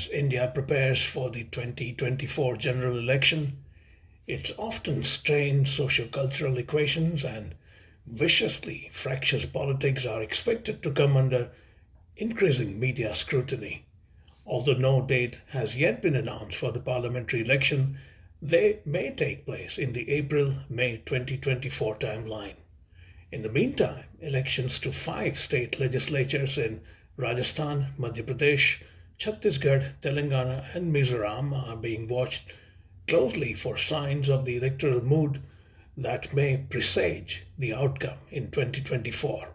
As India prepares for the 2024 general election, its often strained socio-cultural equations and viciously fractious politics are expected to come under increasing media scrutiny. Although no date has yet been announced for the parliamentary election, they may take place in the April May 2024 timeline. In the meantime, elections to five state legislatures in Rajasthan, Madhya Pradesh, Chhattisgarh, Telangana, and Mizoram are being watched closely for signs of the electoral mood that may presage the outcome in 2024.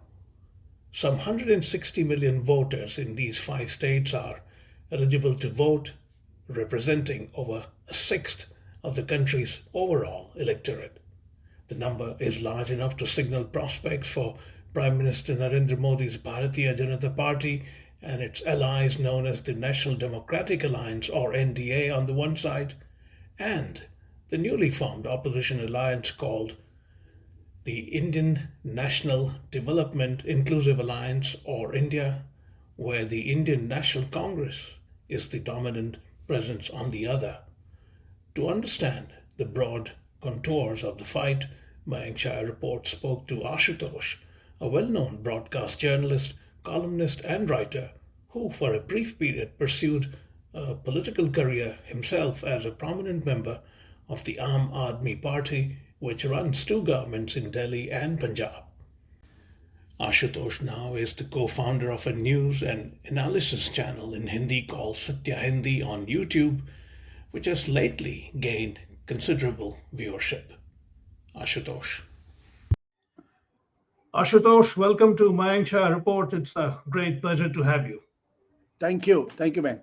Some 160 million voters in these five states are eligible to vote, representing over a sixth of the country's overall electorate. The number is large enough to signal prospects for Prime Minister Narendra Modi's Bharatiya Janata Party and its allies known as the National Democratic Alliance or NDA on the one side, and the newly formed opposition alliance called the Indian National Development Inclusive Alliance or India, where the Indian National Congress is the dominant presence on the other. To understand the broad contours of the fight, Mayank Chhaya report spoke to Ashutosh, a well-known broadcast journalist, columnist and writer who for a brief period pursued a political career himself as a prominent member of the Aam Aadmi Party, which runs two governments in Delhi and Punjab. Ashutosh now is the co-founder of a news and analysis channel in Hindi called Satya Hindi on YouTube, which has lately gained considerable viewership. Ashutosh. Ashutosh, welcome to Mayank Chhaya Report. It's a great pleasure to have you. Thank you. Thank you, man.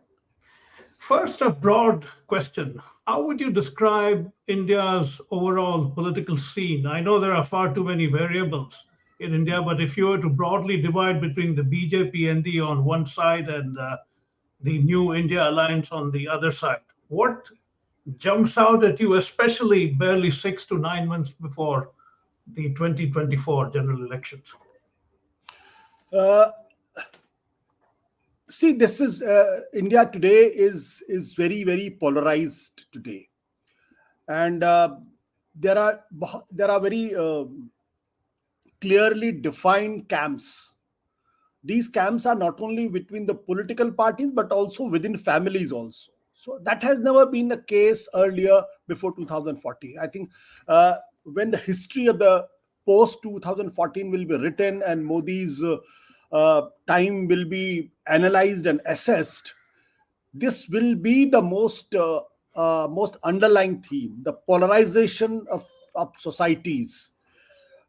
First, a broad question. How would you describe India's overall political scene? I know there are far too many variables in India, but if you were to broadly divide between the BJP ND on one side and the New India Alliance on the other side, what jumps out at you, especially barely 6 to 9 months before the 2024 general elections? See, this is India today is very, very polarized today, and there are very clearly defined camps. These camps are not only between the political parties but also within families also. So that has never been the case earlier before 2014. I think when the history of the post 2014 will be written and Modi's time will be analyzed and assessed, this will be the most underlying theme: the polarization of societies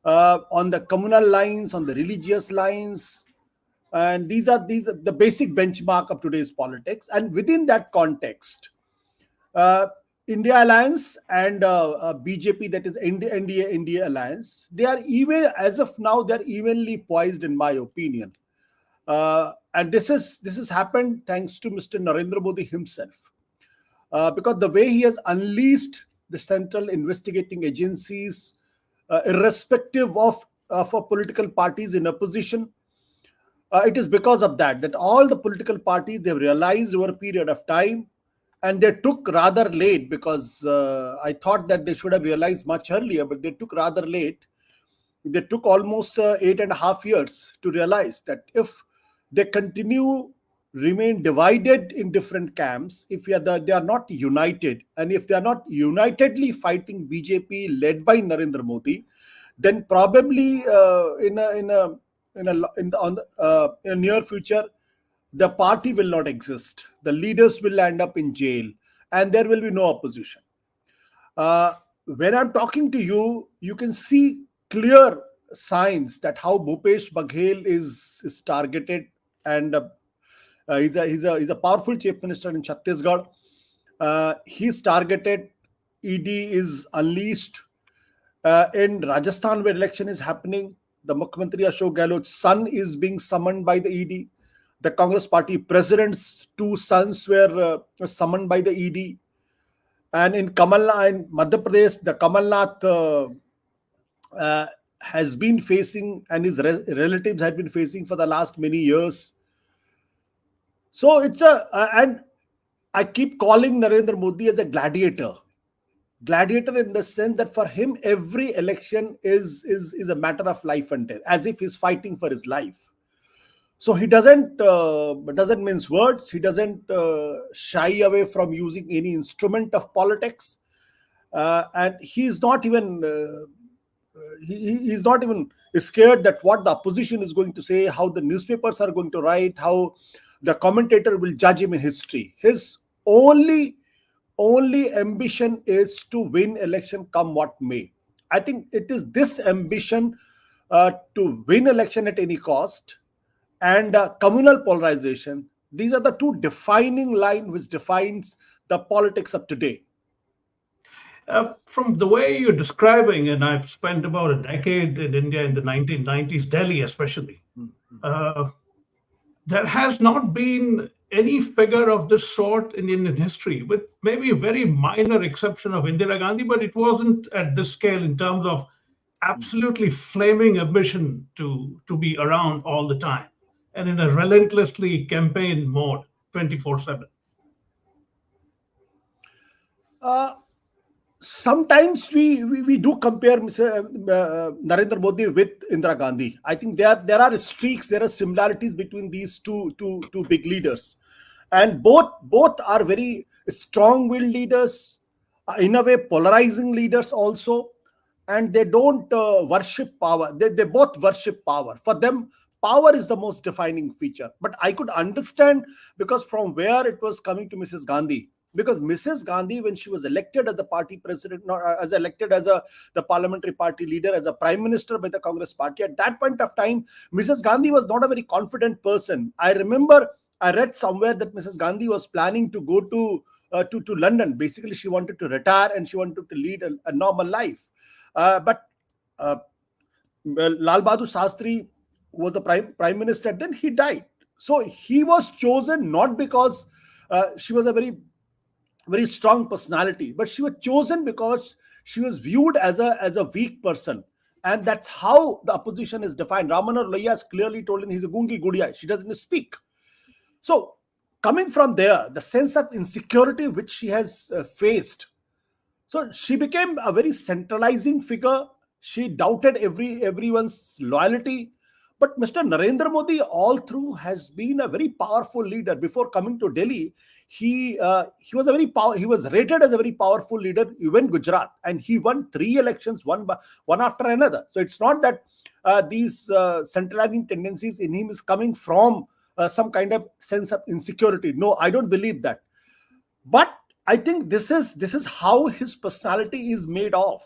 on the communal lines, on the religious lines. And these are the basic benchmark of today's politics. And within that context, India Alliance and BJP, that is India Alliance, they are even, as of now, they're evenly poised, in my opinion. And this has happened thanks to Mr. Narendra Modi himself, because the way he has unleashed the central investigating agencies, irrespective of political parties in opposition. It is because of that all the political parties, they've realized over a period of time, and they took rather late, because I thought that they should have realized much earlier, but they took rather late. They took almost 8.5 years to realize that if they remain divided in different camps, if they are not united, and if they are not unitedly fighting BJP led by Narendra Modi, then probably in the near future, the party will not exist. The leaders will end up in jail, and there will be no opposition. When I'm talking to you, you can see clear signs that how Bhupesh Baghel is targeted, and he's a powerful chief minister in Chhattisgarh. He's targeted. ED is unleashed in Rajasthan, where election is happening. The Mukhyamantri Ashok Gehlot's son is being summoned by the ED. The Congress party president's two sons were summoned by the ED. And in Madhya Pradesh, the Kamal Nath has been facing, and his relatives have been facing for the last many years. So it's and I keep calling Narendra Modi as a gladiator. Gladiator in the sense that for him every election is a matter of life and death, as if he's fighting for his life. So he doesn't mince words. He doesn't shy away from using any instrument of politics, and he's not even he's not even scared that what the opposition is going to say, how the newspapers are going to write, how the commentator will judge him in history. His only ambition is to win election come what may. I think it is this ambition to win election at any cost and communal polarization. These are the two defining line which defines the politics of today. From the way you're describing, and I've spent about a decade in India in the 1990s, Delhi especially, uh, there has not been any figure of this sort in Indian history, with maybe a very minor exception of Indira Gandhi, but it wasn't at this scale in terms of absolutely flaming ambition to be around all the time and in a relentlessly campaign mode 24/7. Uh, Sometimes we do compare Mr. Narendra Modi with Indira Gandhi. I think there are streaks, there are similarities between these two big leaders, and both are very strong-willed leaders, in a way polarizing leaders also, and they don't worship power. They both worship power. For them, power is the most defining feature. But I could understand, because from where it was coming to Mrs. Gandhi, because Mrs. Gandhi, when she was elected as the party president, not as elected as the parliamentary party leader, as a prime minister by the Congress party, at that point of time, Mrs. Gandhi was not a very confident person. I remember I read somewhere that Mrs. Gandhi was planning to go to London. Basically, she wanted to retire and she wanted to lead a normal life. But uh, Lal Bahadur Shastri was the prime minister. Then he died. So he was chosen not because she was a very strong personality, but she was chosen because she was viewed as a weak person, and that's how the opposition is defined. Ramana Loya has clearly told him he's a gungi gudia. She doesn't speak. So coming from there, the sense of insecurity which she has faced, so she became a very centralizing figure. She doubted everyone's loyalty. But Mr. Narendra Modi, all through, has been a very powerful leader. Before coming to Delhi, he was he was rated as a very powerful leader, even Gujarat, and he won three elections, one after another. So it's not that these centralizing tendencies in him is coming from some kind of sense of insecurity. No, I don't believe that. But I think this is how his personality is made of.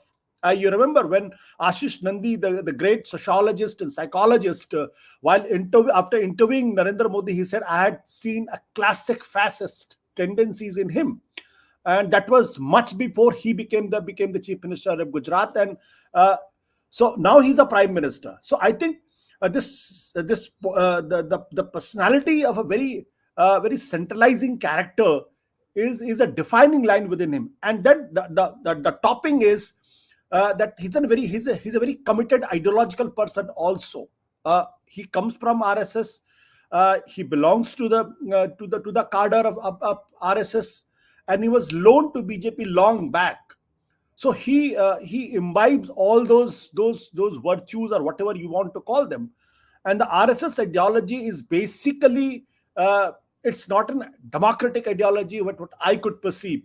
You remember when Ashish Nandi, the great sociologist and psychologist, after interviewing Narendra Modi, he said, I had seen a classic fascist tendencies in him. And that was much before he became the chief minister of Gujarat. And so now he's a prime minister. So I think the personality of a very centralizing character is a defining line within him. And then the topping is that he's a very committed ideological person also. He comes from RSS. He belongs to the cadre of RSS, and he was loaned to BJP long back. So he imbibes all those virtues, or whatever you want to call them. And the RSS ideology is basically, it's not a democratic ideology, what I could perceive.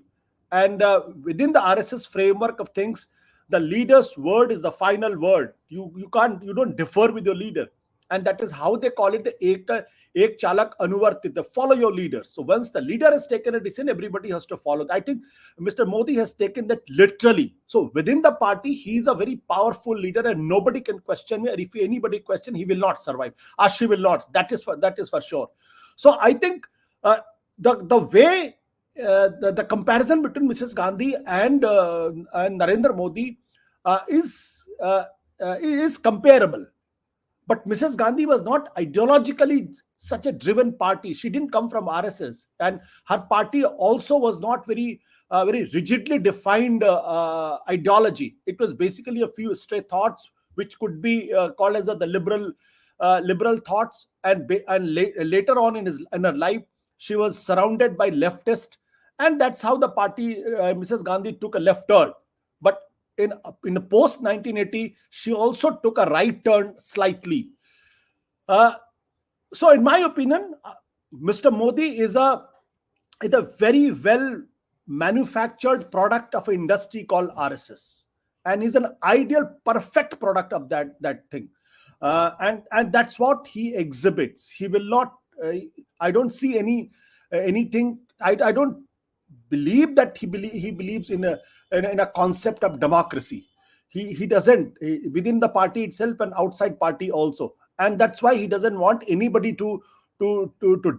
And within the RSS framework of things, the leader's word is the final word. You don't differ with your leader, and that is how they call it the ek chalak anuvartit. Follow your leader. So once the leader has taken a decision, everybody has to follow. I think Mr. Modi has taken that literally. So within the party, he is a very powerful leader, and nobody can question me. Or if anybody question, he will not survive. Ashi will not. That is for sure. So I think the way the comparison between Mrs. Gandhi and Narendra Modi is comparable. But Mrs. Gandhi was not ideologically such a driven party. She didn't come from RSS, and her party also was not very rigidly defined ideology. It was basically a few stray thoughts, which could be called as the liberal thoughts. And later on in her life, she was surrounded by leftists, and that's how the party, Mrs. Gandhi, took a left turn. But in the post 1980, she also took a right turn slightly. Uh, so, in my opinion, Mr. Modi is a very well manufactured product of an industry called RSS, and he's an ideal, perfect product of that thing, and that's what he exhibits. He will not. I don't see anything. I don't believe that he believes in a concept of democracy. He doesn't, within the party itself and outside party also, and that's why he doesn't want anybody to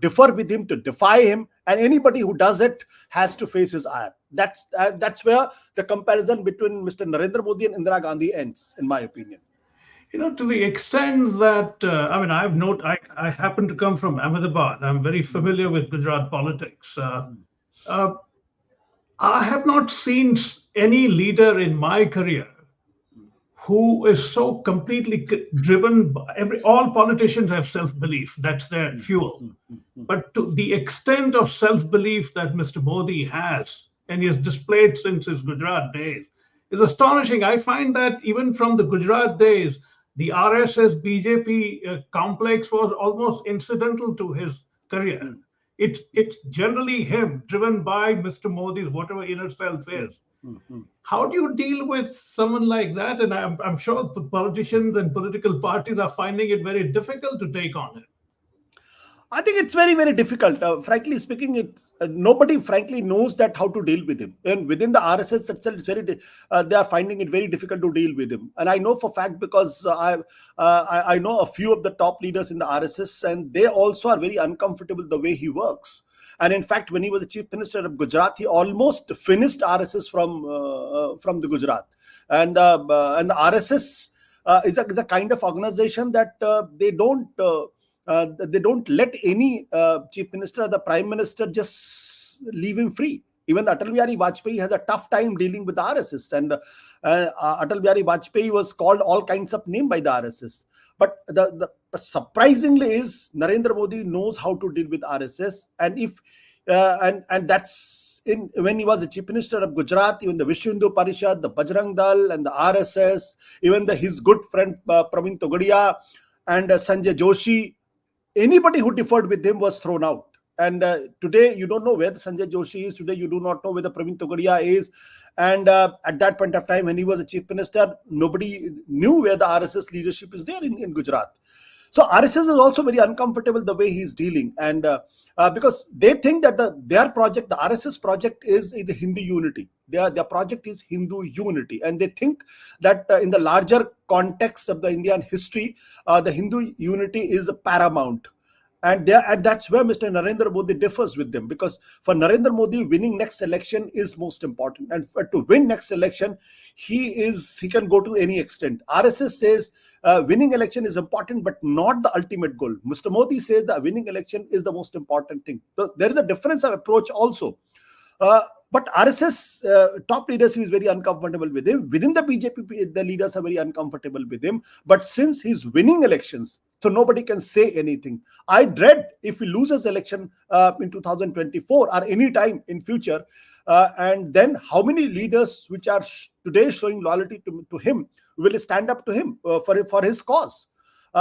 differ with him, to defy him, and anybody who does it has to face his ire. That's where the comparison between Mr. Narendra Modi and Indira Gandhi ends, in my opinion. To the extent that, I mean, I happen to come from Ahmedabad. I'm very familiar with Gujarat politics. Uh, I have not seen any leader in my career who is so completely driven by all politicians have self-belief. That's their fuel. But to the extent of self-belief that Mr. Modi has, and he has displayed since his Gujarat days, is astonishing. I find that even from the Gujarat days, the RSS BJP complex was almost incidental to his career. It's generally him, driven by Mr. Modi's whatever inner self is. How do you deal with someone like that? And I'm sure the politicians and political parties are finding it very difficult to take on it. I think it's very, very difficult. Frankly speaking, it's nobody, frankly, knows that how to deal with him. And within the RSS itself, they are finding it very difficult to deal with him. And I know for fact because I know a few of the top leaders in the RSS, and they also are very uncomfortable the way he works. And in fact, when he was the chief minister of Gujarat, he almost finished RSS from the Gujarat. And the RSS is a kind of organization that they don't let any chief minister or the prime minister just leave him free. Even Atal Bihari Vajpayee has a tough time dealing with the RSS, and Atal Bihari Vajpayee was called all kinds of names by the RSS. But but surprisingly is Narendra Modi knows how to deal with RSS, and if and that's when he was the chief minister of Gujarat, even the Vishwa Hindu Parishad, the Bajrang Dal, and the RSS, even his good friend Praveen Togadia and Sanjay Joshi, anybody who differed with him was thrown out. And today, you don't know where the Sanjay Joshi is. Today, you do not know where the Praveen Togadia is. And at that point of time, when he was the chief minister, nobody knew where the RSS leadership is there in Gujarat. So RSS is also very uncomfortable the way he's dealing. And because they think that their project, the RSS project, is the Hindu unity. Their project is Hindu unity. And they think that in the larger context of the Indian history, the Hindu unity is paramount. And that's where Mr. Narendra Modi differs with them, because for Narendra Modi, winning next election is most important. And to win next election, he can go to any extent. RSS says winning election is important, but not the ultimate goal. Mr. Modi says that winning election is the most important thing. So there is a difference of approach also. But RSS top leaders, he is very uncomfortable with him. Within the BJP, the leaders are very uncomfortable with him. But since he's winning elections, so nobody can say anything. I dread if he loses election in 2024 or any time in future, and then how many leaders which are today showing loyalty to him will stand up to him for his cause.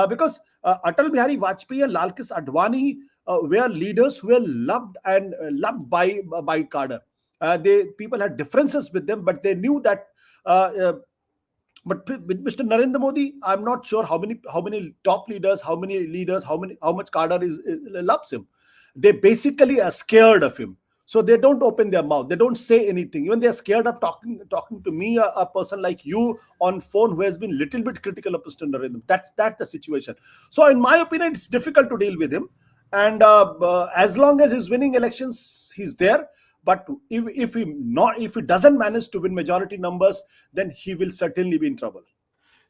Because Atal Bihari Vajpayee and Lalkis Advani were leaders who were loved by cadre. People had differences with them, but they knew that. But with Mr. Narendra Modi, I'm not sure how many top leaders, how much cadre loves him. They basically are scared of him, so they don't open their mouth. They don't say anything. Even they're scared of talking to me, a person like you on phone who has been little bit critical of Mr. Narendra. That's the situation. So in my opinion, it's difficult to deal with him. And as long as he's winning elections, he's there. But if he doesn't manage to win majority numbers, then he will certainly be in trouble.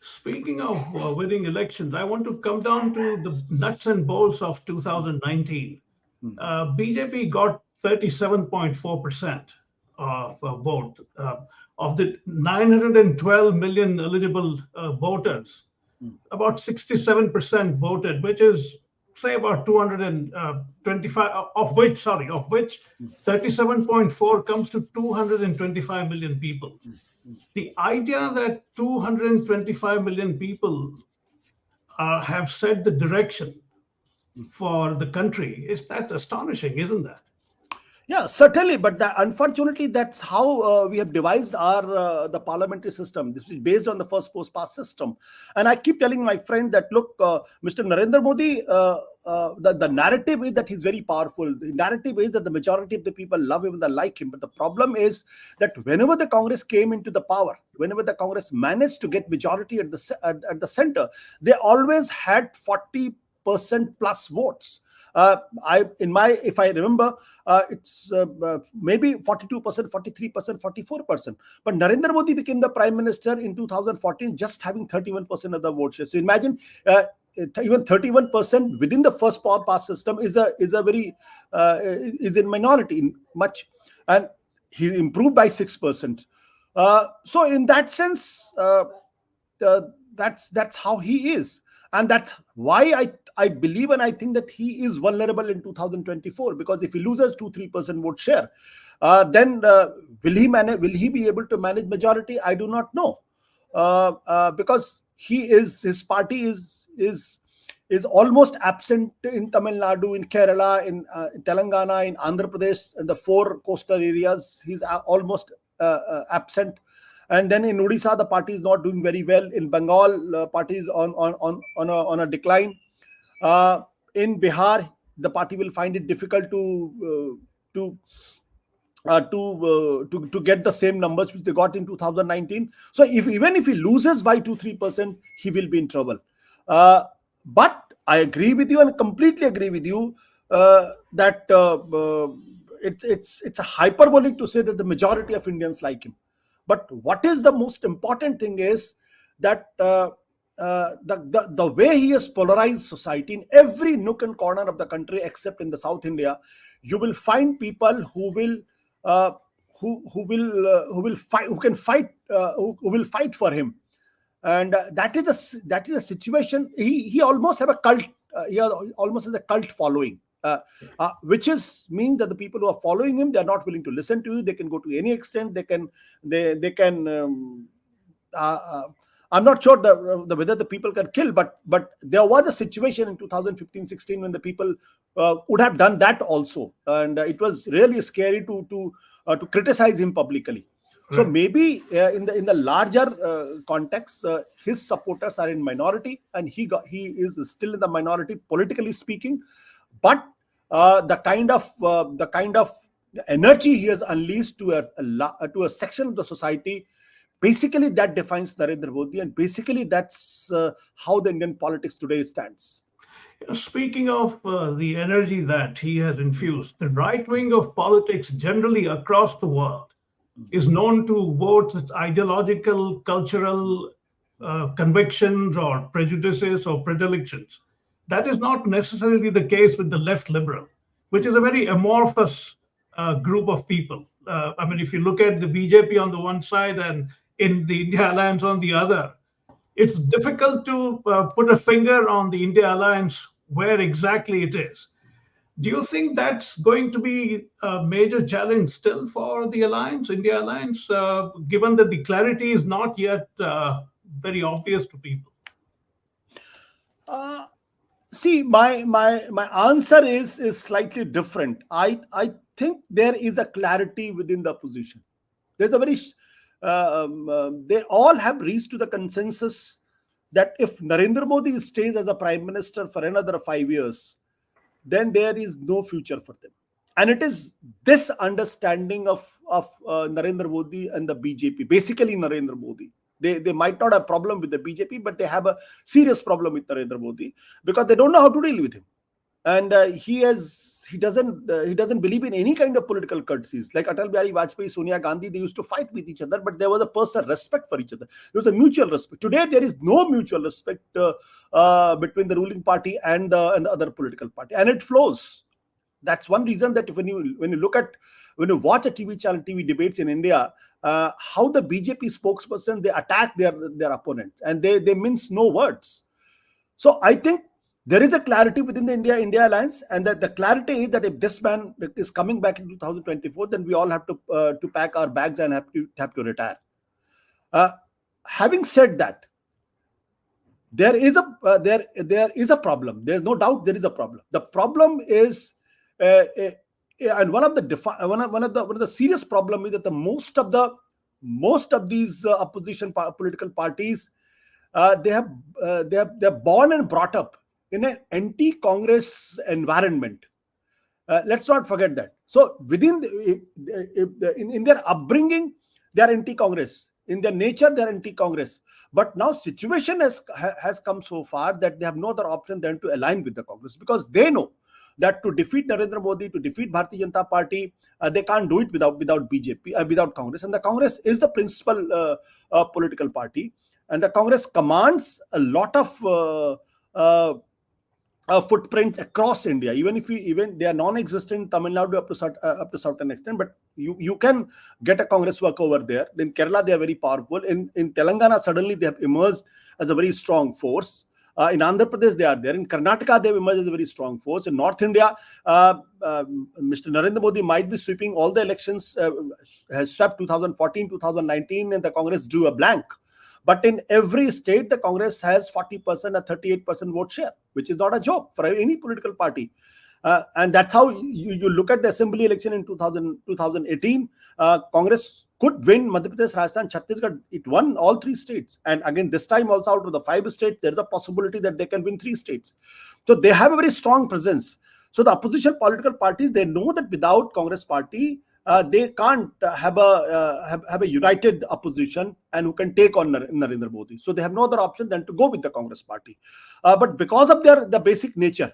Speaking of winning elections, I want to come down to the nuts and bolts of 2019. BJP got 37.4% of vote. Of the 912 million eligible voters, about 67% voted, which is say about 225, of which 37.4 comes to 225 million people. The idea that 225 million people have set the direction for the country is that astonishing, isn't that? Yeah, certainly, but unfortunately, that's how we have devised our the parliamentary system. This is based on the first post pass system, and I keep telling my friend that look, Mr. Narendra Modi, the narrative is that he's very powerful. The narrative is that the majority of the people love him and they like him. But the problem is that whenever the Congress came into the power, whenever the Congress managed to get majority at at the center, they always had 40% plus votes. If I remember, it's maybe 42%, 43%, 44%. But Narendra Modi became the prime minister in 2014, just having 31% of the vote share. So imagine. Even 31% within the first power pass system is a very is in minority in much, and he improved by 6%. So in that sense, that's how he is, and that's why I believe and I think that he is vulnerable in 2024, because if he loses 2-3% vote share, then will he be able to manage majority? I do not know, because his party is almost absent in Tamil Nadu, in Kerala, in Telangana, in Andhra Pradesh, and the four coastal areas. He's almost absent. And then in Odisha, the party is not doing very well. In Bengal, party is on a decline. In Bihar, the party will find it difficult to get the same numbers which they got in 2019. So even if he loses by 2-3%, he will be in trouble. But I agree with you and completely agree with you that it's a hyperbolic to say that the majority of Indians like him. But what is the most important thing is that the way he has polarized society in every nook and corner of the country, except in the South India, you will find people who will fight, who will fight for him, and that is a situation. He almost have a cult. He almost has a cult following. Which means that the people who are following him, they are not willing to listen to you. They can go to any extent. They can. I'm not sure whether the people can kill, but there was a situation in 2015-16 when the people would have done that also, and it was really scary to criticize him publicly. So maybe in the larger context, his supporters are in minority, and he is still in the minority politically speaking. But the kind of energy he has unleashed to a section of the society, basically that defines Narendra Modi, and basically that's how the Indian politics today stands. Speaking of the energy that he has infused, the right wing of politics generally across the world is known to vote with ideological, cultural convictions or prejudices or predilections. That is not necessarily the case with the left liberal, which is a very amorphous group of people. I mean, if you look at the BJP on the one side and in the India Alliance on the other, it's difficult to put a finger on the India Alliance where exactly it is. Do you think that's going to be a major challenge still for the alliance, India Alliance, given that the clarity is not yet very obvious to people? See, my answer is slightly different. I think there is a clarity within the opposition. There's a very they all have reached to the consensus that if Narendra Modi stays as a prime minister for another 5 years, then there is no future for them. And it is this understanding of Narendra Modi and the BJP, basically Narendra Modi. They might not have a problem with the BJP, but they have a serious problem with Narendra Modi because they don't know how to deal with him. And he doesn't believe in any kind of political courtesies. Like Atal Bihari Vajpayee, Sonia Gandhi, they used to fight with each other, but there was a personal respect for each other. There was a mutual respect. Today, there is no mutual respect between the ruling party and the other political party, and it flows. That's one reason that when you watch a TV channel, TV debates in India, how the BJP spokesperson, they attack their opponent and they mince no words. So I think There is a clarity within the India Alliance, and that the clarity is that if this man is coming back in 2024, then we all have to pack our bags and have to retire. Uh, Having said that, there is a problem. There's no doubt there is a problem. The problem is, and one of the serious problem is that the most of these political parties, they're born and brought up in an anti-Congress environment. Let's not forget that. So within in their upbringing, they are anti-Congress. In their nature, they are anti-Congress. But now situation has come so far that they have no other option than to align with the Congress, because they know that to defeat Narendra Modi, to defeat Bharatiya Janata Party, they can't do it without BJP, without Congress. And the Congress is the principal political party, and the Congress commands a lot of footprints across India. Even they are non-existent in Tamil Nadu up to certain extent, but you can get a Congress work over there. In Kerala, they are very powerful. In Telangana, suddenly they have emerged as a very strong force. In Andhra Pradesh, they are there. In Karnataka, they have emerged as a very strong force. In North India, Mr. Narendra Modi might be sweeping all the elections, has swept 2014, 2019, and the Congress drew a blank. But in every state, the Congress has 40% or 38% vote share, which is not a joke for any political party. And that's how you look at the assembly election in 2018. Congress could win Madhya Pradesh, Rajasthan, Chhattisgarh. It won all three states. And again, this time also out of the 5 states, there is a possibility that they can win 3 states. So they have a very strong presence. So the opposition political parties, they know that without Congress party, they can't have a united opposition and who can take on Narendra Modi. So they have no other option than to go with the Congress party. But because of the basic nature,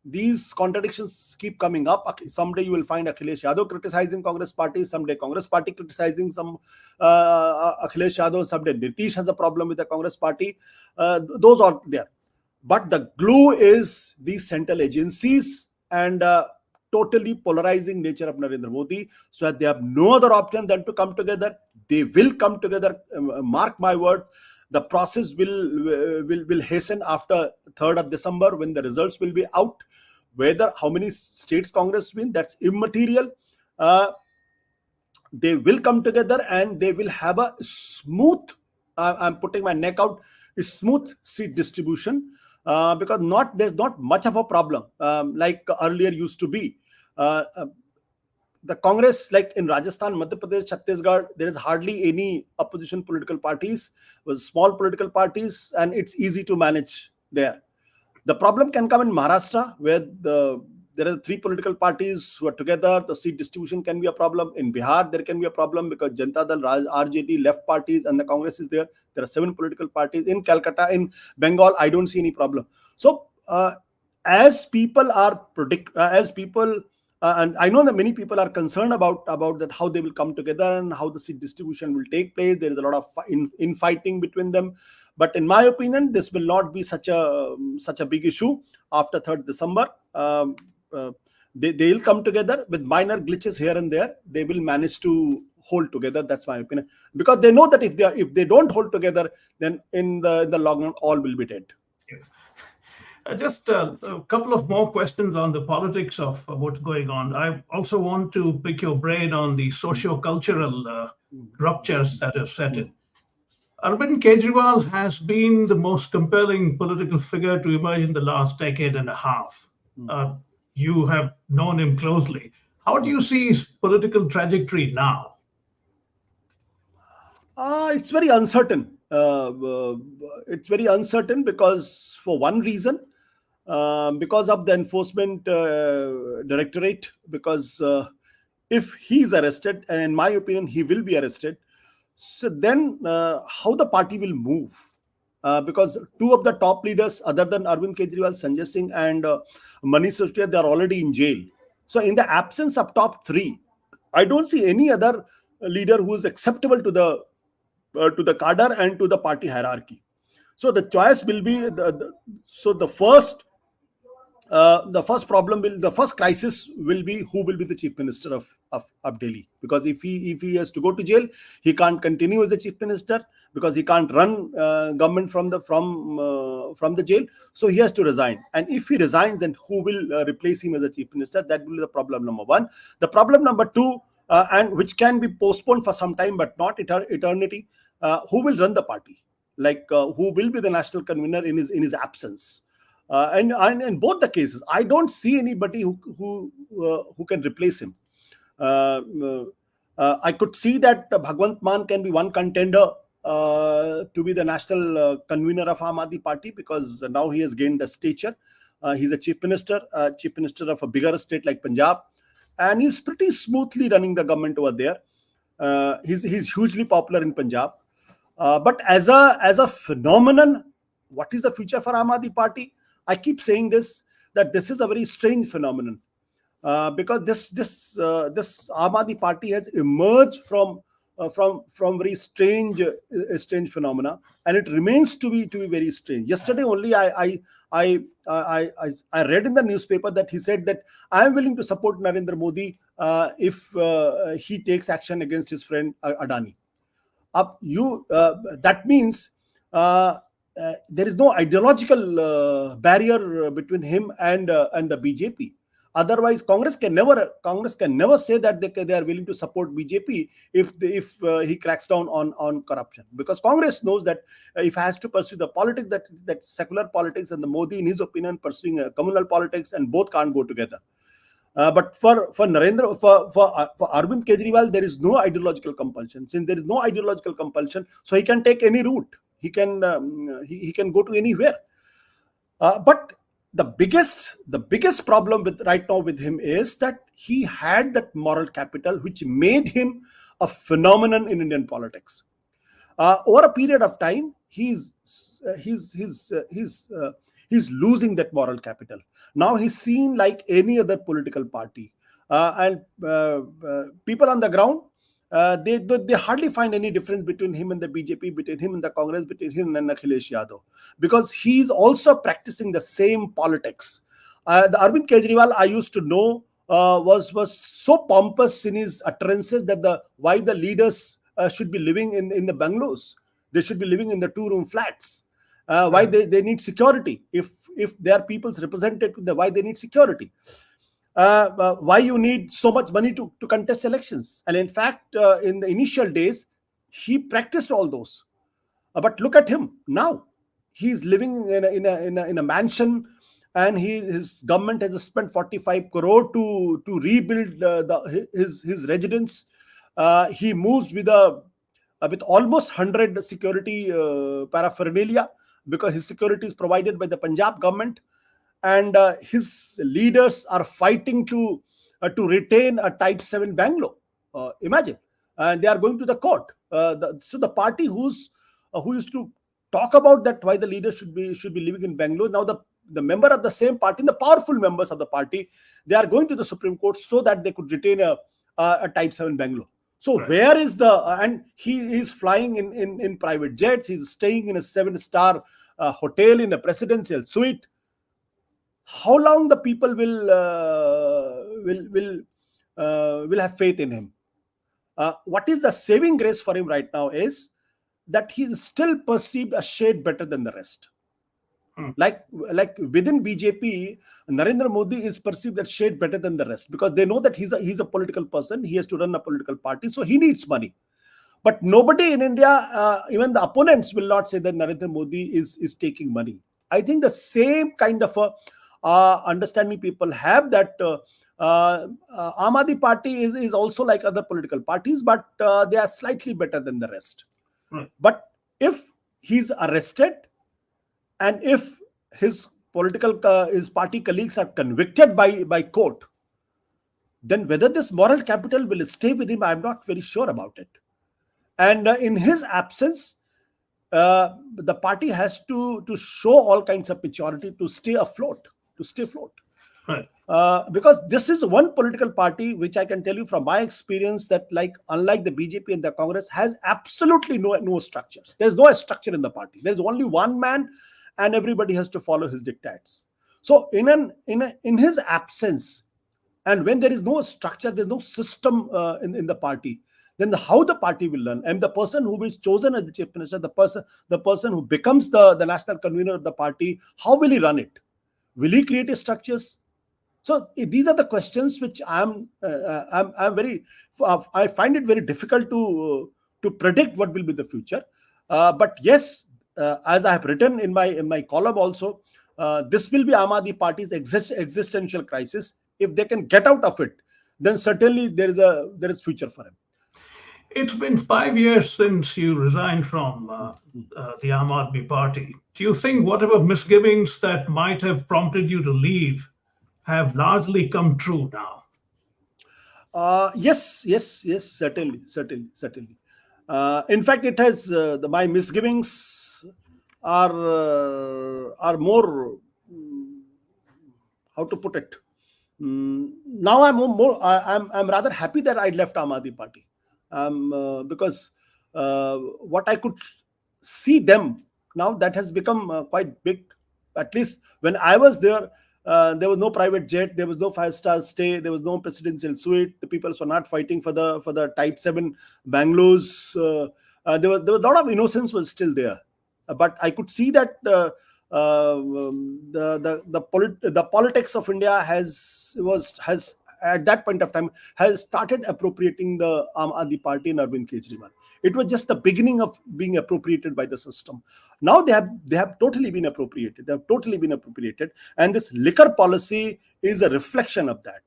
these contradictions keep coming up. Someday you will find Akhilesh Yadav criticizing Congress party, someday Congress party criticizing Akhilesh Yadav, someday Nitish has a problem with the Congress party. Those are there. But the glue is these central agencies and totally polarizing nature of Narendra Modi, so that they have no other option than to come together. They will come together. Mark my words. The process will hasten after 3rd of December, when the results will be out. How many states Congress win, that's immaterial. They will come together and they will have a smooth, I'm putting my neck out, a smooth seat distribution. Because there's not much of a problem like earlier used to be. The Congress, like in Rajasthan, Madhya Pradesh, Chhattisgarh, there is hardly any opposition political parties, with small political parties, and it's easy to manage there. The problem can come in Maharashtra, where there are 3 political parties who are together. The seat distribution can be a problem. In Bihar, there can be a problem because Janata Dal, RJD, left parties, and the Congress is there. There are 7 political parties. In Calcutta, in Bengal, I don't see any problem. So, as people, and I know that many people are concerned about that, how they will come together and how the seat distribution will take place. There is a lot of infighting between them. But in my opinion, this will not be such a big issue after 3rd December. They will come together with minor glitches here and there. They will manage to hold together. That's my opinion, because they know that if they don't hold together, then in the long run, all will be dead. Just a couple of more questions on the politics of what's going on. I also want to pick your brain on the socio-cultural ruptures that have set in. Arvind Kejriwal has been the most compelling political figure to emerge in the last decade and a half. You have known him closely. How do you see his political trajectory now? It's very uncertain. It's very uncertain because, for one reason, because of the enforcement directorate, because if he's arrested, and in my opinion he will be arrested, so then how the party will move, because 2 of the top leaders other than Arvind Kejriwal, Sanjay Singh and Manish Sisodia, they are already in jail. So in the absence of top 3, I don't see any other leader who is acceptable to the cadre and to the party hierarchy. So the choice will be the first the first crisis will be who will be the chief minister of Delhi. Because if he has to go to jail, he can't continue as the chief minister, because he can't run government from the jail. So he has to resign. And if he resigns, then who will replace him as a chief minister? That will be the problem number one. The problem number two, and which can be postponed for some time but not eternity, who will run the party? Like who will be the national convener in his absence? And in both the cases, I don't see anybody who can replace him. Uh, I could see that Bhagwant Mann can be one contender to be the national convener of Aam Aadmi Party, because now he has gained a stature. He's a chief minister of a bigger state like Punjab, and he's pretty smoothly running the government over there. He's hugely popular in Punjab. But as a phenomenon, what is the future for Aam Aadmi Party? I keep saying this, that this is a very strange phenomenon, because this Aam Aadmi Party has emerged from very strange phenomena, and it remains to be very strange. Yesterday only, I read in the newspaper that he said that I am willing to support Narendra Modi if he takes action against his friend Adani. That means there is no ideological barrier between him and the BJP. Otherwise, Congress can never say that they are willing to support BJP if he cracks down on corruption, because Congress knows that if it has to pursue the politics, that secular politics, and the Modi, in his opinion, pursuing communal politics, and both can't go together. But for Arvind Kejriwal, there is no ideological compulsion. Since there is no ideological compulsion, so he can take any route. He can go to anywhere. But the biggest problem with right now with him is that he had that moral capital which made him a phenomenon in Indian politics. Over a period of time, he's losing that moral capital. Now he's seen like any other political party, and people on the ground, they hardly find any difference between him and the BJP, between him and the Congress, between him and Akhilesh Yadav, because he's also practicing the same politics. The Arvind Kejriwal I used to know was so pompous in his utterances that why the leaders should be living in the bungalows. They should be living in the two-room flats. Why they need security? If they are people's representative, why they need security? Why you need so much money to contest elections? And in fact, in the initial days, he practiced all those. But look at him now. He's living in a mansion, and his government has spent 45 crore to rebuild his residence. He moves with almost 100 security paraphernalia, because his security is provided by the Punjab government, and his leaders are fighting to retain a Type 7 Bangalore. Imagine, and they are going to the court. So the party who used to talk about that why the leaders should be living in Bangalore, now the member of the same party, the powerful members of the party, they are going to the Supreme Court so that they could retain a Type 7 Bangalore. So right. Where is and he is flying in private jets. He's staying in a 7-star hotel in a presidential suite. How long the people will have faith in him? What is the saving grace for him right now is that he is still perceived a shade better than the rest. Like within BJP, Narendra Modi is perceived a shade better than the rest, because they know that he's a political person. He has to run a political party, so he needs money. But nobody in India, even the opponents, will not say that Narendra Modi is taking money. I think the same kind of understanding people have, that Aam Aadmi Party is also like other political parties, but they are slightly better than the rest. But if he's arrested, and if his party colleagues are convicted by court, then whether this moral capital will stay with him, I'm not very sure about it. And in his absence, the party has to show all kinds of maturity to stay afloat. Right. Because this is one political party which I can tell you from my experience that, unlike the BJP and the Congress, has absolutely no structures. There's no structure in the party. There's only one man, and everybody has to follow his dictates. So in his absence, and when there is no structure, there's no system in the party, then how the party will run? And the person who is chosen as the chief minister, the person who becomes the national convener of the party, how will he run it? Will he create structures? So these are the questions which I'm very, I find it very difficult to predict what will be the future. But yes, as I have written in my column also, this will be Aam Aadmi Party's existential crisis. If they can get out of it, then certainly there is future for him. It's been 5 years since you resigned from the Aam Aadmi Party. Do you think whatever misgivings that might have prompted you to leave have largely come true now? Yes, yes, yes, certainly, certainly, certainly. In fact, it has my misgivings are more, how to put it. Now I'm rather happy that I left Aam Aadmi Party, because what I could see them now, that has become quite big. At least when I was there was no private jet, there was no five-star stay, there was no presidential suite. The people were not fighting for the Type 7 Bangalows. There was a lot of innocence was still there, but I could see that the politics of India has at that point of time has started appropriating the Aam Aadmi Party and Arvind Kejriwal. It was just the beginning of being appropriated by the system. Now they have totally been appropriated. They have totally been appropriated, and this liquor policy is a reflection of that.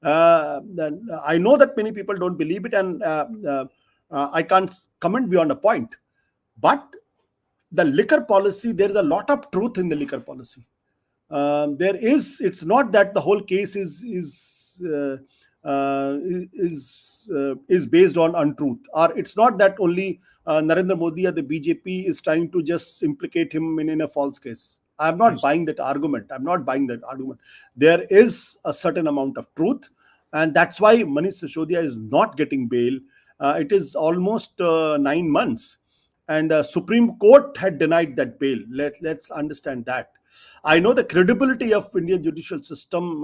I know that many people don't believe it, and I can't comment beyond a point. But the liquor policy, there is a lot of truth in the liquor policy. It's not that the whole case is based on untruth, or it's not that only Narendra Modi or the BJP is trying to just implicate him in a false case. I'm not buying that argument. There is a certain amount of truth, and that's why Manish Sisodiya is not getting bail. It is almost 9 months, and the Supreme Court had denied that bail. Let's understand that. I know the credibility of Indian judicial system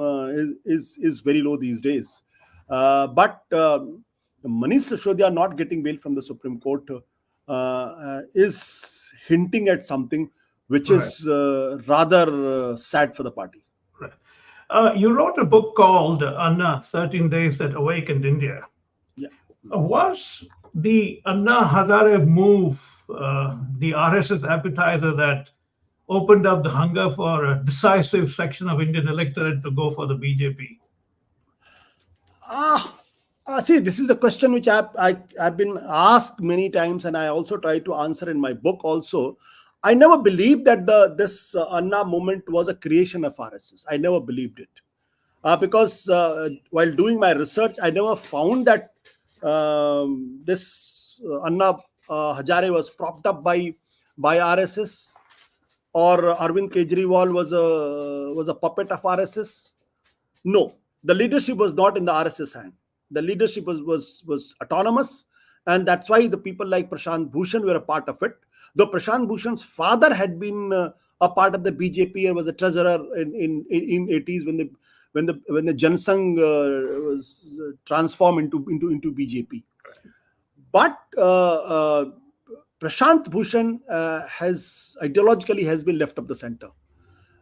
is very low these days, but Manish Sisodiya not getting bail from the Supreme Court is hinting at something which Right. is rather sad for the party. Right. You wrote a book called Anna 13 Days That Awakened India. Yeah. Was the Anna Hazare move the RSS appetizer that opened up the hunger for a decisive section of Indian electorate to go for the BJP? See, this is a question which I've been asked many times, and I also try to answer in my book also. I never believed that this Anna movement was a creation of RSS. I never believed it. Because while doing my research, I never found that this Anna Hazare was propped up by RSS, or Arvind Kejriwal was a puppet of RSS. No, the leadership was not in the RSS hand. The leadership was autonomous, and that's why the people like Prashant Bhushan were a part of it. Though Prashant Bhushan's father had been a part of the BJP and was a treasurer in 80s when the Jansangh was transformed into BJP. But Prashant Bhushan has ideologically been left of the center,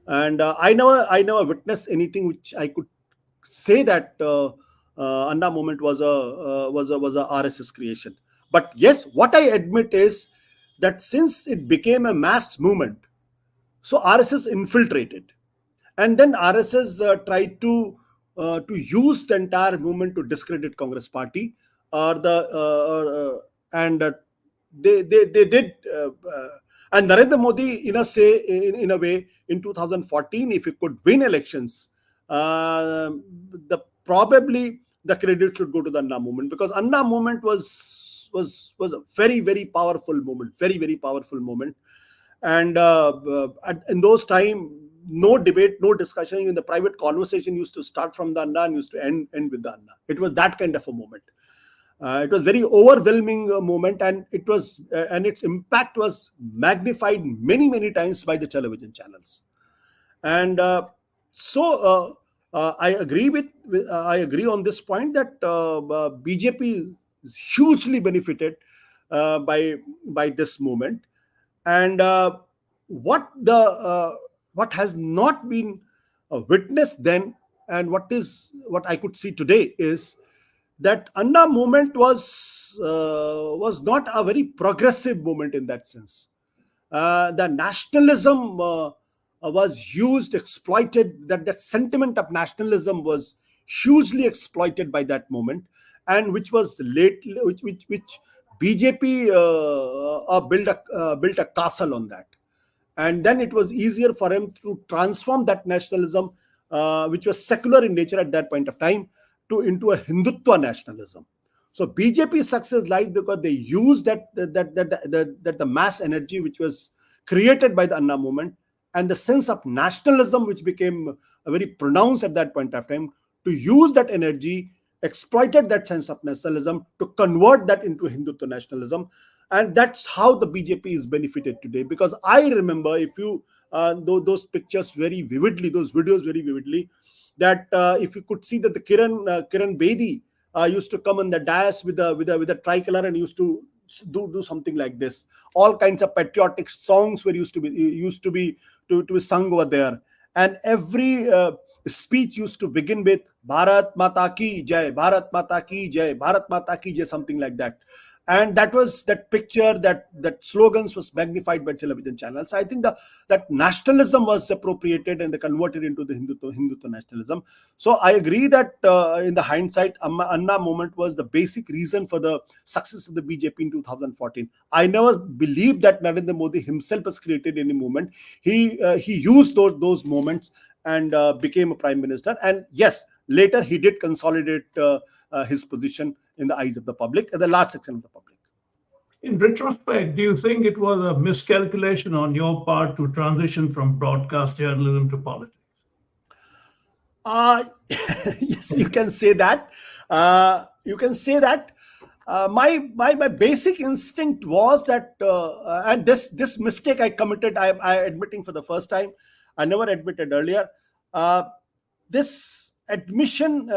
and I never witnessed anything which I could say that Anna movement was a RSS creation. But yes, what I admit is that since it became a mass movement, so RSS infiltrated, and then RSS tried to use the entire movement to discredit Congress party, or and they did. And Narendra Modi, in a way, in 2014, if he could win elections, probably the credit should go to the Anna movement, because Anna movement was a very, very powerful movement, very, very powerful movement. And in those time, no debate, no discussion. Even the private conversation used to start from the Anna and used to end with the Anna. It was that kind of a moment. It was very overwhelming moment, and its impact was magnified many, many times by the television channels. And I agree I agree on this point that BJP is hugely benefited uh, by by this movement. And what the what has not been witnessed then, and what I could see today is that Anna movement was not a very progressive movement in that sense. The nationalism was used, exploited. That sentiment of nationalism was hugely exploited by that moment, and which was late, which BJP built a castle on that. And then it was easier for him to transform that nationalism, which was secular in nature at that point of time, to into a Hindutva nationalism. So BJP's success lies because they used that the mass energy which was created by the Anna movement, and the sense of nationalism which became very pronounced at that point of time, to use that energy, exploited that sense of nationalism to convert that into Hindutva nationalism. And that's how the BJP is benefited today. Because I remember, if you those pictures very vividly, those videos very vividly, that if you could see that the Kiran Bedi used to come on the dais with a tricolor and used to do something like this. All kinds of patriotic songs were used to be sung over there, and every speech used to begin with Bharat Mata Ki Jai, Bharat Mata Ki Jai, Bharat Mata Ki Jai, something like that. And that was that picture, that slogans was magnified by television channels. I think that nationalism was appropriated and they converted into the Hindutva nationalism. So I agree that in the hindsight, Anna movement was the basic reason for the success of the BJP in 2014. I never believed that Narendra Modi himself has created any movement. He used those moments and became a prime minister. And yes, later he did consolidate his position in the eyes of the public, the large section of the public. In retrospect, do you think it was a miscalculation on your part to transition from broadcast journalism to politics? Uh, yes, you can say that. You can say that. My basic instinct was that, and this mistake I committed, I admitting for the first time. I never admitted earlier. Uh, this admission,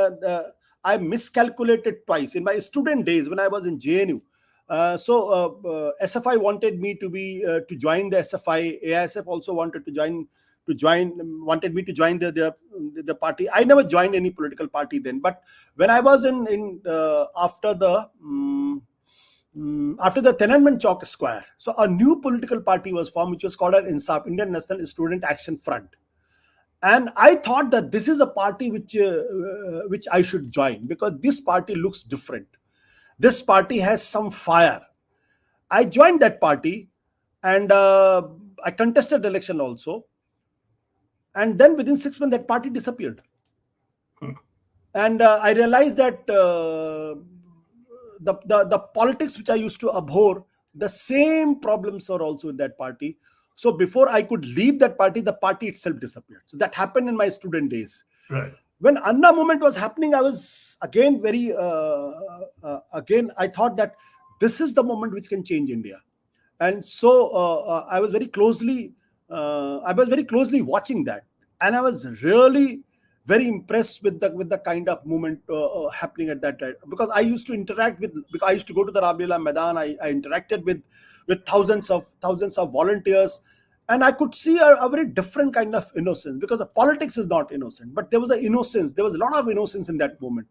I miscalculated twice in my student days when I was in JNU. SFI wanted me to join the SFI. AISF also wanted me to join the party. I never joined any political party then, but when I was in after the Tiananmen Chowk Square, so a new political party was formed, which was called an INSAF, Indian National Student Action Front. And I thought that this is a party which I should join, because this party looks different. This party has some fire. I joined that party, and I contested the election also. And then within 6 months, that party disappeared. And I realized that the politics which I used to abhor, the same problems are also in that party. So before I could leave that party, the party itself disappeared. So that happened in my student days. Right. When Anna movement was happening, I was again I thought that this is the moment which can change India. And so I was very closely watching that, and I was really very impressed with the kind of movement happening at that time, because I used to because I used to go to the Ramlila Maidan. I interacted with thousands of volunteers, and I could see a very different kind of innocence, because the politics is not innocent, but there was there was a lot of innocence in that moment.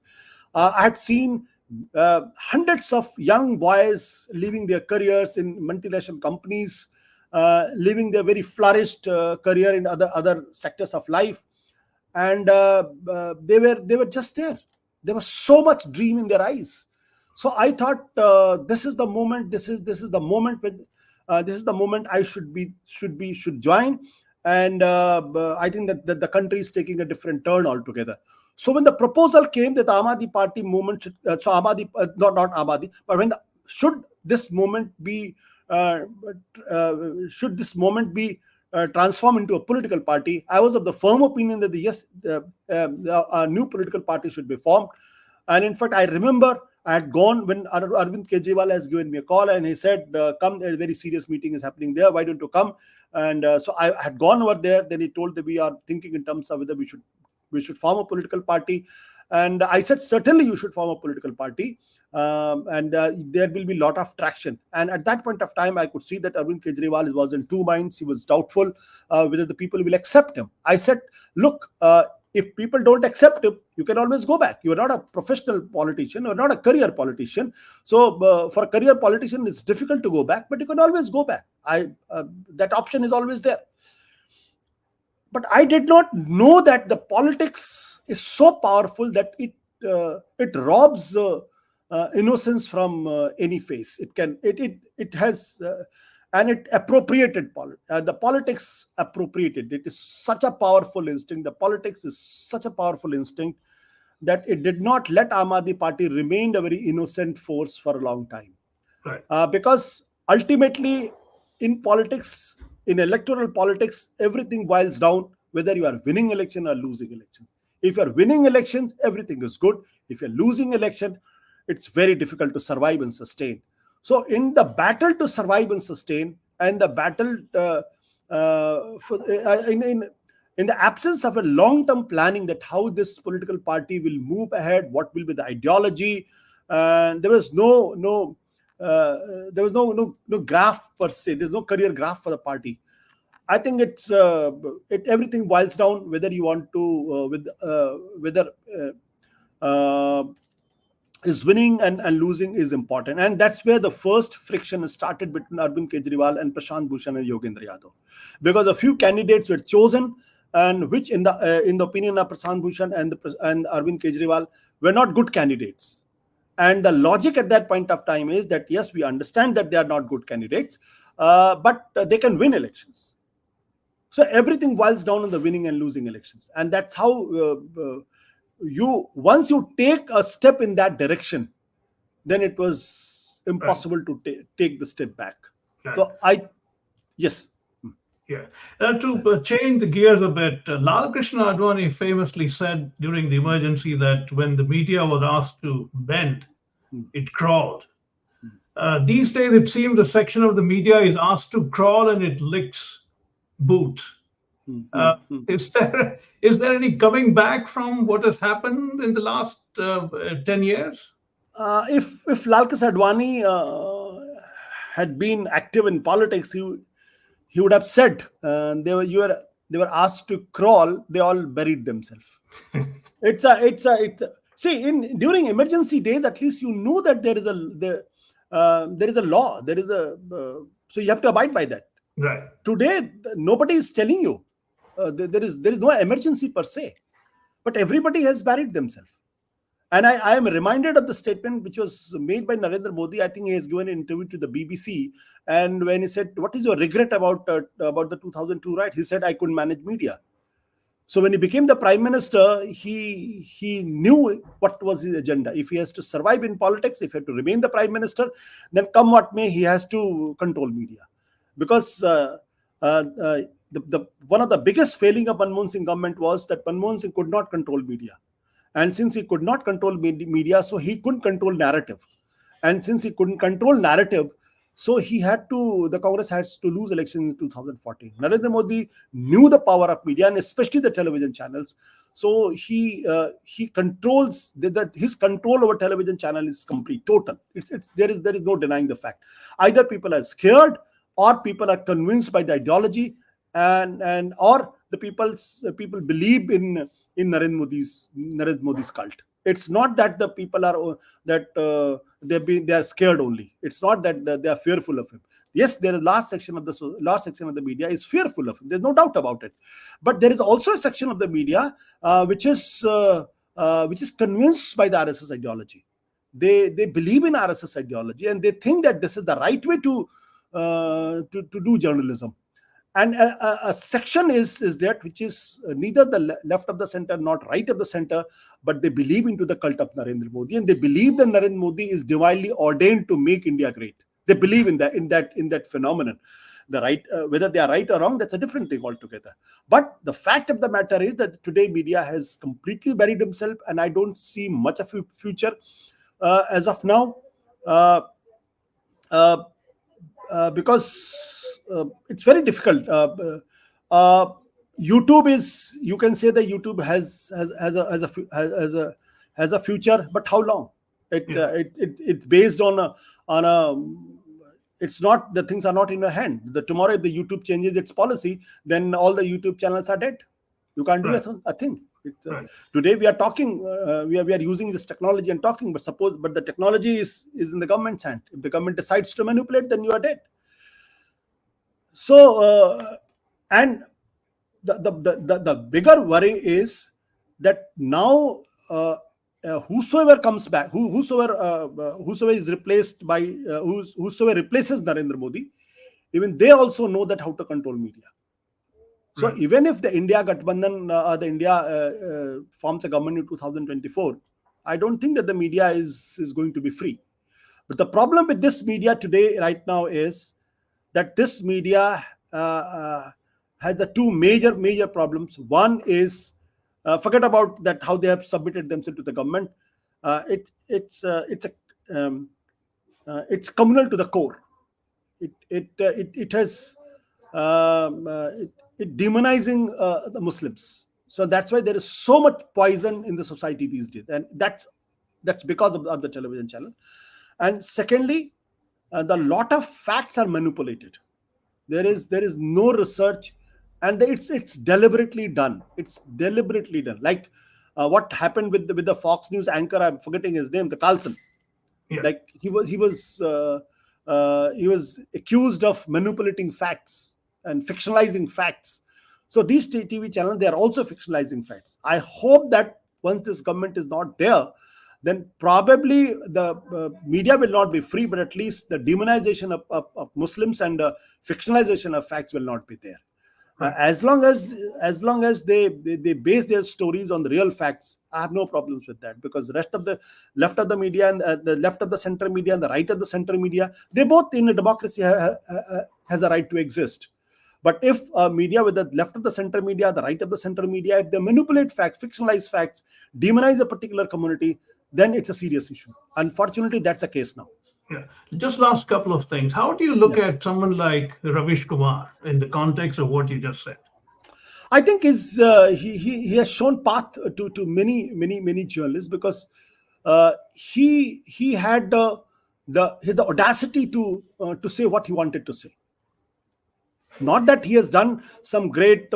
I had seen hundreds of young boys leaving their careers in multinational companies, living their very flourished career in other sectors of life, and they were just there. There was so much dream in their eyes. So I thought, this is the moment. This is the moment when this is the moment I should join. And I think that the country is taking a different turn altogether. So when the proposal came that the Ahmadi Party movement not Ahmadi, but should this movement be transformed into a political party, I was of the firm opinion that a new political party should be formed. And in fact, I remember I had gone when Arvind Kejriwal has given me a call and he said, "Come, a very serious meeting is happening there. Why don't you come?" And so I had gone over there. Then he told that we are thinking in terms of whether we should form a political party. And I said, certainly you should form a political party, and there will be a lot of traction. And at that point of time, I could see that Arvind Kejriwal was in two minds. He was doubtful whether the people will accept him. I said, look, if people don't accept him, you can always go back. You are not a professional politician, you are not a career politician. So for a career politician, it's difficult to go back, but you can always go back. That option is always there. But I did not know that the politics is so powerful that it robs innocence from any face. It has and it appropriated the politics appropriated. It is such a powerful instinct. The politics is such a powerful instinct that it did not let Aam Aadmi Party remain a very innocent force for a long time. Right. Because ultimately, in politics, in electoral politics, everything boils down whether you are winning election or losing elections. If you are winning elections, everything is good. If you're losing election, it's very difficult to survive and sustain. So in the battle to survive and sustain, and the battle in the absence of a long-term planning, that how this political party will move ahead, what will be the ideology, there was no graph per se. There's no career graph for the party. I think everything boils down whether you want to whether is winning and losing is important. And that's where the first friction started between Arvind Kejriwal and Prashant Bhushan and Yogendra Yadav, because a few candidates were chosen, and which in the opinion of Prashant Bhushan and Arvind Kejriwal were not good candidates. And the logic at that point of time is that, yes, we understand that they are not good candidates, but they can win elections. So everything boils down on the winning and losing elections. And that's how once you take a step in that direction, then it was impossible to take the step back. Right. So yes. Yeah. To change the gears a bit, Lal Krishna Advani famously said during the emergency that when the media was asked to bend, it crawled. These days, it seems a section of the media is asked to crawl and it licks boots. Is there any coming back from what has happened in the last 10 years? If Lal Krishna Advani had been active in politics, he would have said they were asked to crawl, they all buried themselves. See, during emergency days, at least you know that there is a law, so you have to abide by that. Right. Today, nobody is telling you there is no emergency per se, but everybody has buried themselves. And I am reminded of the statement which was made by Narendra Modi. I think he has given an interview to the BBC, and when he said, "What is your regret about the 2002 riot?" He said, "I couldn't manage media." So when he became the prime minister, he knew what was his agenda. If he has to survive in politics, if he has to remain the prime minister, then come what may, he has to control media. Because the one of the biggest failing of Manmohan Singh government was that Manmohan Singh could not control media. And since he could not control media, so he couldn't control narrative. And since he couldn't control narrative, so the Congress has to lose election in 2014. Narendra Modi knew the power of media, and especially the television channels. So he controls his control over television channel is complete, total. There is no denying the fact. Either people are scared, or people are convinced by the ideology, or the people believe in Narendra Modi's cult. It's not that the people are they are scared only. It's not that they are fearful of him. Yes, there is large section of the media is fearful of him. There's no doubt about it. But there is also a section of the media which is convinced by the RSS ideology. They believe in RSS ideology, and they think that this is the right way to do journalism. And a section is that which is neither the left of the center nor right of the center, but they believe into the cult of Narendra Modi, and they believe that Narendra Modi is divinely ordained to make India great. They believe in that phenomenon. The right, whether they are right or wrong, that's a different thing altogether. But the fact of the matter is that today media has completely buried himself, and I don't see much of a future. as of now, uh, uh, because it's very difficult. YouTube is, you can say that YouTube has a future, but how long? Yeah. It's based on a it's not, the things are not in your hand. The tomorrow if the YouTube changes its policy, then all the YouTube channels are dead. You can't do Right. a thing. Right. Today we are talking, we are using this technology and talking, but the technology is in the government's hand. If the government decides to manipulate, then you are dead. So and the bigger worry is that now, whosoever comes back, whosoever is replaced by, whosoever replaces Narendra Modi, even they also know that how to control media. So Right. even if the India Gathbandhan, the India forms a government in 2024, I don't think that the media is going to be free. But the problem with this media today, right now, is that this media has the two major problems. One is, forget about that how they have submitted themselves to the government. It's communal to the core. It has it demonizing the Muslims. So that's why there is so much poison in the society these days, and that's because of the television channel. And secondly, the lot of facts are manipulated. There is no research, and it's deliberately done. It's deliberately done. Like what happened with the Fox News anchor, I'm forgetting his name, the Carlson. Yeah. Like he was accused of manipulating facts and fictionalizing facts. So these TV channels, they are also fictionalizing facts. I hope that once this government is not there, then probably the media will not be free, but at least the demonization of Muslims and fictionalization of facts will not be there. Right. As long as they base their stories on the real facts, I have no problems with that, because the rest of the left of the media and the left of the center media and the right of the center media, they both in a democracy has a right to exist. But if media with the left of the center media, the right of the center media, if they manipulate facts, fictionalize facts, demonize a particular community, then it's a serious issue. Unfortunately, that's the case now. Yeah. Just last couple of things. How do you look Yeah. at someone like Ravish Kumar in the context of what you just said? I think he has shown path to many journalists, because he had the audacity to say what he wanted to say. Not that he has done some great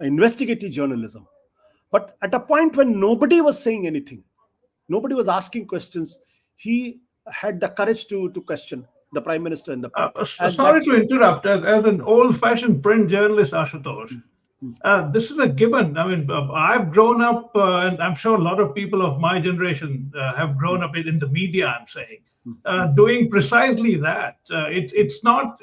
investigative journalism, but at a point when nobody was saying anything, nobody was asking questions, he had the courage to question the prime minister and the party, and Sorry that's. to interrupt. As an old-fashioned print journalist, Ashutosh, this is a given. I mean, I've grown up, and I'm sure a lot of people of my generation have grown up in the media. I'm saying, doing precisely that. It's not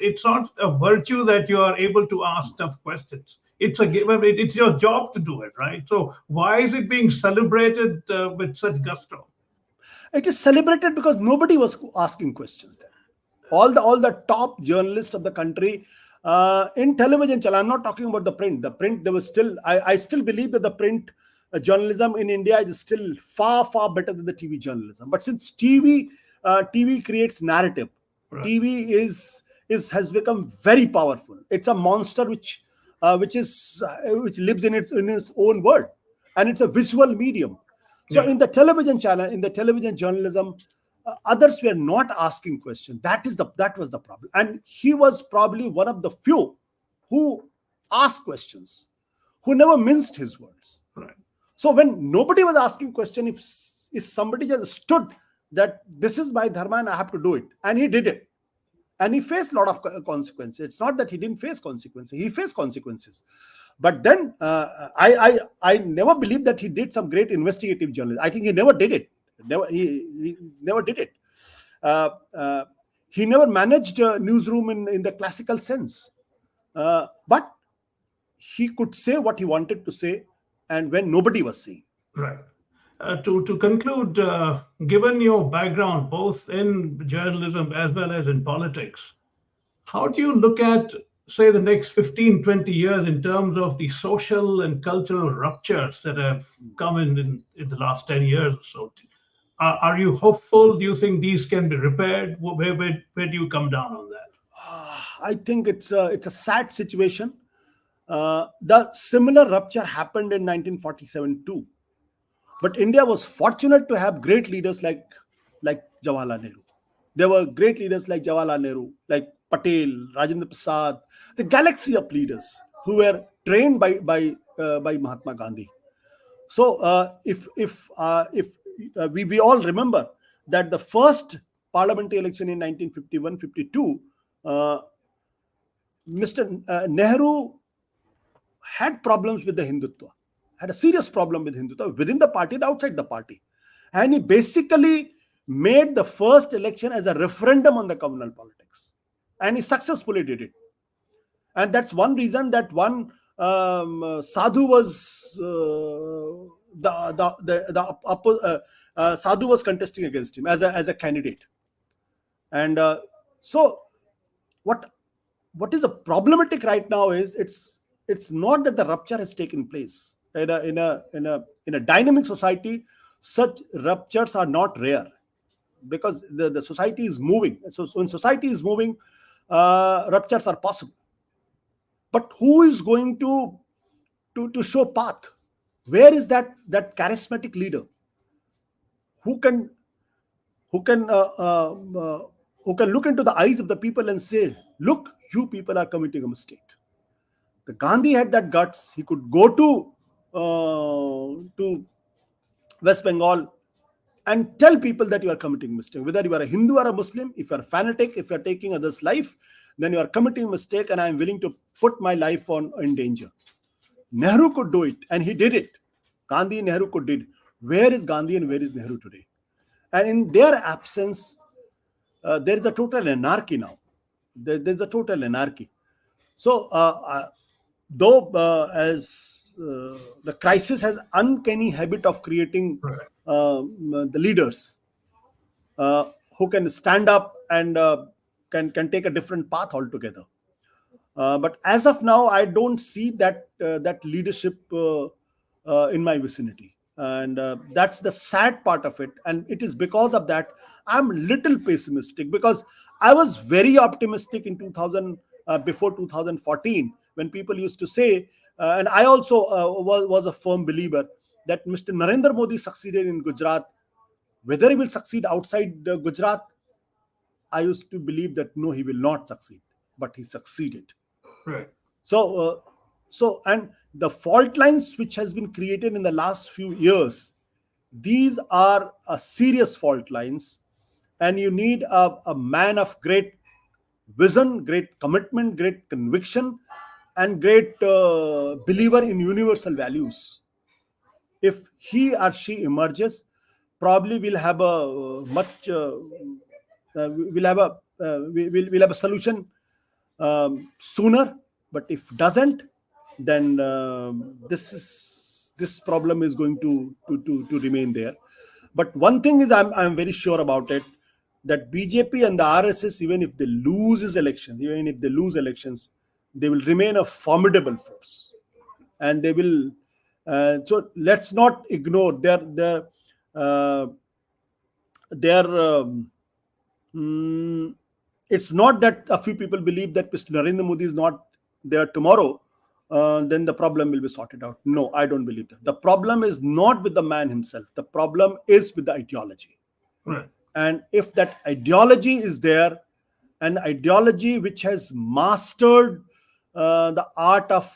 a virtue that you are able to ask tough questions. It's a given. It's your job to do it, right? So why is it being celebrated with such gusto? It is celebrated because nobody was asking questions there. All the top journalists of the country, in television channel, I'm not talking about the print. There was still, I still believe that the print journalism in India is still far better than the TV journalism. But since TV creates narrative, Right. TV has become very powerful. It's a monster which lives in its own world, and it's a visual medium. So Yeah. in the television channel, in the television journalism, others were not asking questions. That was the problem, and he was probably one of the few who asked questions, who never minced his words. Right. So when nobody was asking question, if somebody just stood that this is my dharma and I have to do it, and he did it, and he faced a lot of consequences. It's not that he didn't face consequences; he faced consequences. But then I never believed that he did some great investigative journalism. I think he never did it. He never did it. Uh, uh, he never managed a newsroom in the classical sense. But he could say what he wanted to say, and when nobody was saying. Right. To conclude, given your background both in journalism as well as in politics, how do you look at, say, the next 15, 20 years in terms of the social and cultural ruptures that have come in the last 10 years or so? Are you hopeful? Do you think these can be repaired? Where do you come down on that? I think it's a sad situation. The similar rupture happened in 1947 too. But India was fortunate to have great leaders like Jawaharlal Nehru. There were great leaders like Jawaharlal Nehru, like Patel, Rajendra Prasad, the galaxy of leaders who were trained by Mahatma Gandhi. So if we all remember that the first parliamentary election in 1951-52, Mr. Nehru had problems with the Hindutva, had a serious problem with Hindutva within the party and outside the party. And he basically made the first election as a referendum on the communal politics. And he successfully did it. And that's one reason that one sadhu was sadhu was contesting against him as a candidate. And so what what is a problematic right now is it's not that the rupture has taken place in a dynamic society. Such ruptures are not rare because the society is moving. So when society is moving, ruptures are possible. But who is going to show path? Where is that charismatic leader who can who can uh, uh, uh, who can look into the eyes of the people and say, look, you people are committing a mistake. The Gandhi had that guts. He could go to West Bengal and tell people that you are committing mistake. Whether you are a Hindu or a Muslim, if you are a fanatic, if you are taking others' life, then you are committing mistake, and I am willing to put my life in danger. Nehru could do it, and he did it. Gandhi and Nehru could did. Where is Gandhi and where is Nehru today? And in their absence, there is a total anarchy now. There's a total anarchy. So, though as the crisis has uncanny habit of creating Right. the leaders who can stand up and can take a different path altogether. But as of now, I don't see that leadership in my vicinity, and that's the sad part of it. And it is because of that I'm little pessimistic, because I was very optimistic in 2000, before 2014, when people used to say, and I also was a firm believer that Mr. Narendra Modi succeeded in Gujarat. Whether he will succeed outside Gujarat, I used to believe that no, he will not succeed, but he succeeded. Right. So and the fault lines which has been created in the last few years, these are serious fault lines, and you need a man of great vision, great commitment, great conviction, and great believer in universal values. If he or she emerges, probably we'll have a much we'll have a we'll have a solution sooner. But if doesn't, then this problem is going to remain there. But one thing is, I'm very sure about it, that BJP and the RSS, even if they lose elections, they will remain a formidable force, and they will. So let's not ignore uh, their mm, it's not that a few people believe that Mr. Narendra Modi is not there tomorrow, then the problem will be sorted out. No, I don't believe that. The problem is not with the man himself. The problem is with the ideology. Right. And if that ideology is there, an ideology which has mastered the art of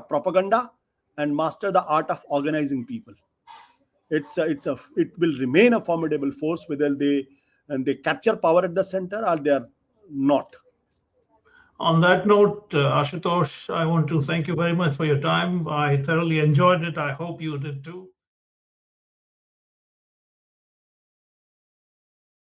propaganda, and master the art of organizing people, it will remain a formidable force, whether they capture power at the center or they are not. On that note, Ashutosh, I want to thank you very much for your time. I thoroughly enjoyed it. I hope you did too.